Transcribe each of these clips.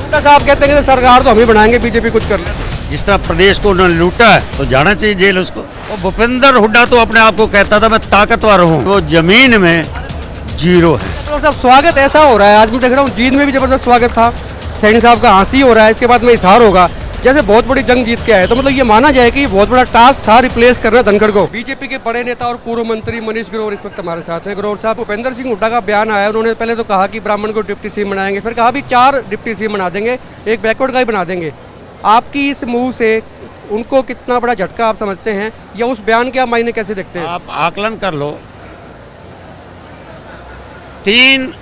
नड्डा साहब कहते हैं कि सरकार तो हम ही बनाएंगे, बीजेपी कुछ कर ले। जिस तरह प्रदेश को उन्होंने लूटा है तो जाना चाहिए जेल उसको। और भूपेंद्र हुड्डा तो अपने आप को कहता था मैं ताकतवर हूँ, वो जमीन में जीरो है। तो साहब स्वागत ऐसा हो रहा है, आज मैं देख रहा हूँ जींद में भी जबरदस्त स्वागत था, सैनी साहब का हाँसी हो रहा है, इसके बाद में इजहार होगा जैसे बहुत बड़ी जंग जीत के आए। तो मतलब ये माना जाए कि बहुत बड़ा टास्क था रिप्लेस करना धनखड़ को। बीजेपी के बड़े नेता और पूर्व मंत्री मनीष ग्रोवर इस वक्त हमारे साथ हैं। ग्रोवर साहब, भूपेंद्र सिंह हुड्डा का बयान आया, उन्होंने पहले तो कहा कि ब्राह्मण को डिप्टी सीएम बनाएंगे, फिर कहा भी 4 डिप्टी सीएम बना देंगे, एक बैकवर्ड का ही बना देंगे। आपकी इस मुंह से उनको कितना बड़ा झटका आप समझते हैं, या उस बयान के आप मायने कैसे देखते हैं? आप आकलन कर लो, 3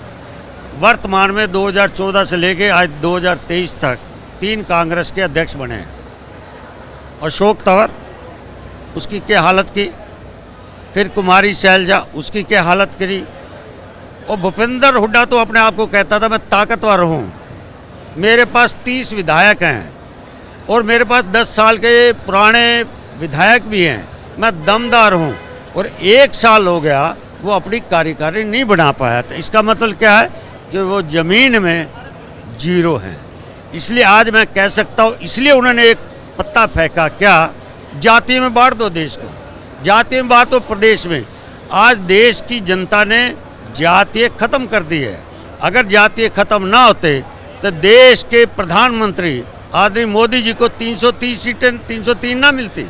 वर्तमान में 2014 से लेके आज 2023 तक 3 कांग्रेस के अध्यक्ष बने हैं। अशोक तंवर, उसकी क्या हालत की, फिर कुमारी शैलजा, उसकी क्या हालत करी, और भूपेंद्र हुड्डा तो अपने आप को कहता था मैं ताकतवर हूँ, मेरे पास 30 विधायक हैं और मेरे पास 10 साल के पुराने विधायक भी हैं, मैं दमदार हूँ, और 1 साल हो गया वो अपनी कार्यकारिणी नहीं बना पाया। तो इसका मतलब क्या है कि वो ज़मीन में जीरो हैं। इसलिए आज मैं कह सकता हूँ, इसलिए उन्होंने एक पत्ता फेंका, क्या जाति में बांट दो देश को, जाति में बांट दो प्रदेश में। आज देश की जनता ने जातीय ख़त्म कर दी है। अगर जातीय ख़त्म ना होते तो देश के प्रधानमंत्री आदरणीय मोदी जी को 330 सीटें 303 ना मिलती,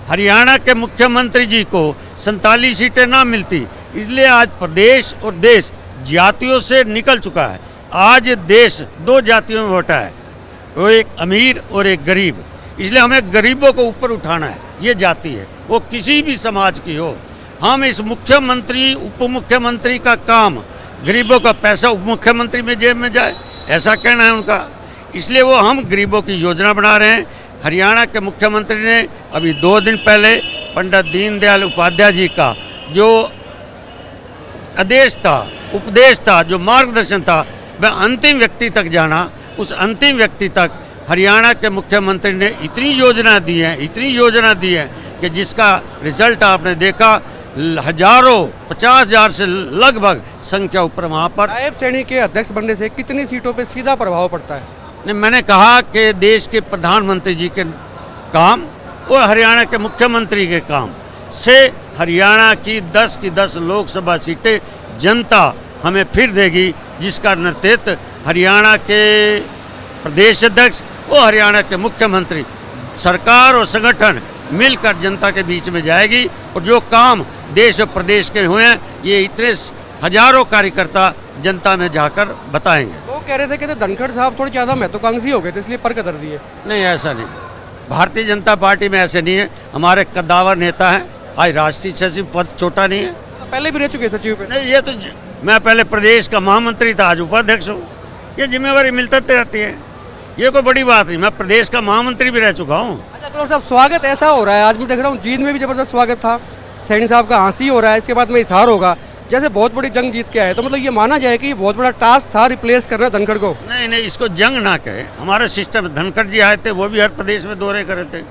हरियाणा के मुख्यमंत्री जी को 47 सीटें ना मिलती। इसलिए आज प्रदेश और देश जातियों से निकल चुका है। आज देश 2 जातियों में बटा है, वो एक अमीर और एक गरीब। इसलिए हमें गरीबों को ऊपर उठाना है, ये जाति है, वो किसी भी समाज की हो। हम इस मुख्यमंत्री उप मुख्यमंत्री का काम, गरीबों का पैसा उप मुख्यमंत्री में जेब में जाए, ऐसा कहना है उनका। इसलिए वो हम गरीबों की योजना बना रहे हैं। हरियाणा के मुख्यमंत्री ने अभी 2 दिन पहले पंडित दीनदयाल उपाध्याय जी का जो आदेश था, उपदेश था, जो मार्गदर्शन था, वह अंतिम व्यक्ति तक जाना। उस अंतिम व्यक्ति तक हरियाणा के मुख्यमंत्री ने इतनी योजना दी है, इतनी योजना दी है कि जिसका रिजल्ट आपने देखा, हजारों 50,000 से लगभग संख्या ऊपर वहाँ पर। नायब सैनी के अध्यक्ष बनने से कितनी सीटों पे सीधा प्रभाव पड़ता है? नहीं, मैंने कहा कि देश के प्रधानमंत्री जी के काम और हरियाणा के मुख्यमंत्री के काम से हरियाणा की 10 की 10 लोकसभा सीटें जनता हमें फिर देगी, जिसका नेतृत्व हरियाणा के प्रदेश अध्यक्ष और हरियाणा के मुख्यमंत्री, सरकार और संगठन मिलकर जनता के बीच में जाएगी। और जो काम देश और प्रदेश के हुए हैं, ये इतने हजारों कार्यकर्ता जनता में जाकर बताएंगे। वो कह रहे थे कि तो धनखड़ साहब थोड़ी ज़्यादा महत्वाकांक्षी हो गए थे, इसलिए पर कदर दिए। नहीं, ऐसा नहीं, भारतीय जनता पार्टी में ऐसे नहीं है। हमारे कद्दावर नेता हैं, आज राष्ट्रीय सचिव पद छोटा नहीं है, पहले भी रह चुके सचिव पे। नहीं, ये तो मैं पहले प्रदेश का महामंत्री था, आज उपाध्यक्ष हूँ। ये जिम्मेवारी मिलती रहती है, ये कोई बड़ी बात नहीं। मैं प्रदेश का महामंत्री भी रह चुका हूँ। अच्छा ग्रोवर साहब, स्वागत ऐसा हो रहा है, आज मैं देख रहा हूँ जींद में भी जबरदस्त स्वागत था, सैनी साहब का हाँसी हो रहा है, इसके बाद में इजहार होगा जैसे बहुत बड़ी जंग जीत के आए। तो मतलब ये माना जाए कि बहुत बड़ा टास्क था रिप्लेस करना धनखड़ को। नहीं नहीं, इसको जंग ना कहे। हमारा सिस्टम, धनखड़ जी आए थे, वो भी हर प्रदेश में दौरे करे थे।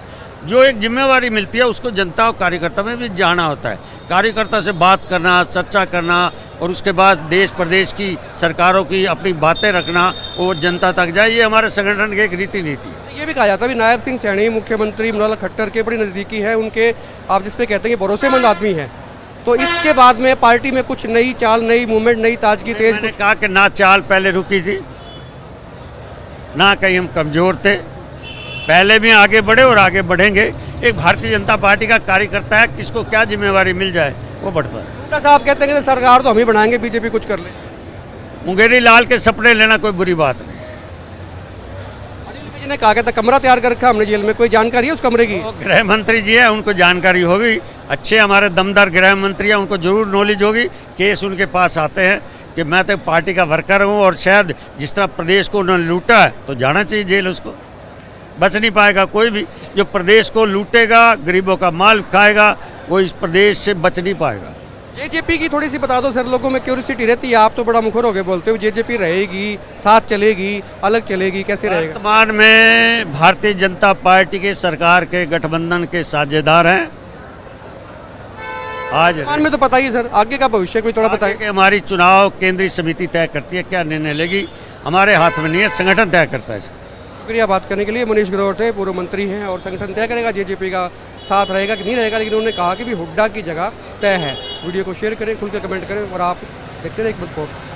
जो एक जिम्मेवारी मिलती है उसको जनता और कार्यकर्ता में भी जाना होता है। कार्यकर्ता से बात करना, चर्चा करना, और उसके बाद देश प्रदेश की सरकारों की अपनी बातें रखना, वो जनता तक जाए, ये हमारे संगठन की एक रीति नीति है। ये भी कहा जाता है नायब सिंह सैनी मुख्यमंत्री मनोहर खट्टर के बड़ी नज़दीकी है, उनके आप जिस पे कहते हैं कि भरोसेमंद आदमी है। तो इसके बाद में पार्टी में कुछ नई चाल, नई मूवमेंट, नई ताजगी तेज। मैंने कहा कि ना चाल पहले रुकी थी, ना कहीं हम कमज़ोर थे, पहले भी आगे बढ़े और आगे बढ़ेंगे। एक भारतीय जनता पार्टी का कार्यकर्ता है, किसको क्या जिम्मेवारी मिल जाए वो बढ़ता है। नड्डा साहब कहते हैं कि सरकार तो हम ही बनाएंगे, बीजेपी कुछ कर ले। मुंगेरी लाल के सपने लेना कोई बुरी बात नहीं। अनिल विज ने कहा था कमरा तैयार कर रखा हमने जेल में, कोई जानकारी है उस कमरे की? वो गृह मंत्री जी है, उनको जानकारी होगी। अच्छे हमारे दमदार गृह मंत्री हैं, उनको जरूर नॉलेज होगी। केस उनके पास आते हैं कि मैं तो पार्टी का वर्कर हूँ, और शायद जिस तरह प्रदेश को उन्होंने लूटा है तो जाना चाहिए जेल, उसको बच नहीं पाएगा कोई भी। जो प्रदेश को लूटेगा, गरीबों का माल खाएगा, वो इस प्रदेश से बच नहीं पाएगा। जेजेपी की थोड़ी सी बता दो सर, लोगों में क्यूरियोसिटी रहती है, आप तो बड़ा मुखर हो गए बोलते हो, जेजेपी रहेगी, साथ चलेगी, अलग चलेगी, कैसे रहेगा? वर्तमान में भारतीय जनता पार्टी के सरकार के गठबंधन के साझेदार हैं। आज में तो पता ही सर, आगे का भविष्य कोई थोड़ा बताइए। कि हमारी चुनाव केंद्रीय समिति तय करती है क्या निर्णय लेगी। हमारे हाथ में नहीं है, संगठन तय करता है। शुक्रिया बात करने के लिए। मनीष ग्रोवर थे, पूर्व मंत्री हैं और संगठन तय करेगा जेजेपी का साथ रहेगा कि नहीं रहेगा, लेकिन उन्होंने कहा कि भी हुड्डा की जगह तय है। वीडियो को शेयर करें, खुलकर कमेंट करें और आप देखते रहे एक पोस्ट।